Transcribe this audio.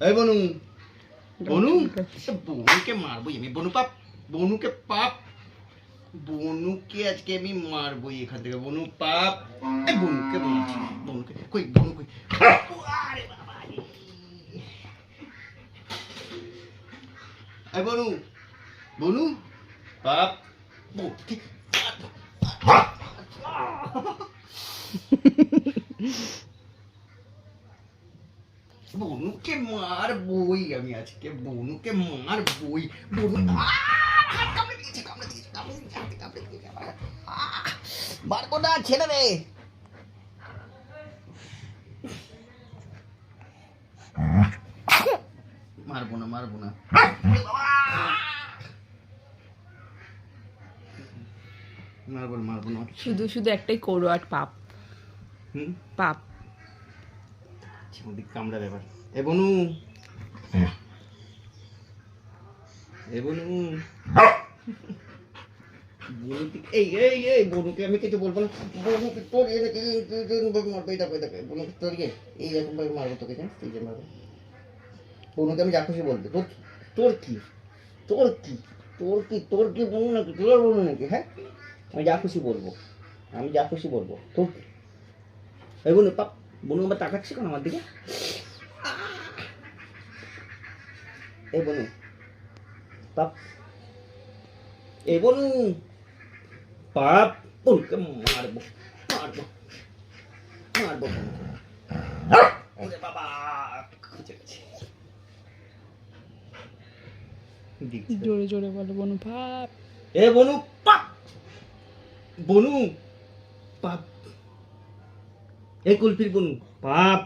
এই বনু বনু বনুকে মারবই আমি। বনু পাপ, বনুকে পাপ, বনুকে আজকে আমি মারবই এখান থেকে। বনু পাপ, এই বনুকে মারছি। বনুকে কই, বনু কই? আরে বাবা রে। এই বনু, বনু পাপ, বনুকে বনুকে মারবই আমি আজকে। বনুকে মারবই। বনু হাত কামড়ে দিয়েছে, কামড়ে দিয়েছে, কামড়ে দিয়েছে, হাতে কামড়ে দিয়েছে আমার। মারবো না, ছেড়ে দে। মারবো না, মারবো না। মারবো না, মারবো না। শুধু শুধু একটাই করো আর পাপ পাপ। কামড়া ব্যাপার। এ বনু, এ বনু, এই এই এই বনুকে আমি কিছু বলবো না। বনুকে তোর এই মারবো, এই দেখো, এই দেখো, বনুকে তোর এইরকম ভাবে মারবো তোকে, জানিস এই যে মারবো। বনুকে আমি যা খুশি বলবো। তোর তোর কি, তোর কি, তোর কি, তোর কি বনু নাকি, তোর বনু নাকি? হ্যাঁ, আমি যা খুশি বলবো, আমি যা খুশি বলবো। তোর কি? এই বনু পাপ, বনু আবার তাকাচ্ছে কেন আমার দিকে? এই বনু পাপ, এই বনু পাপ, বনুকে মারবো, মারবো, মারবো বনুকে। ওরে বাবা, খুঁজে গেছে। জোরে জোরে বলো বনু পাপ। এ বনু পাপ, বনু পাপ, এ কুলফির বনু পাপ।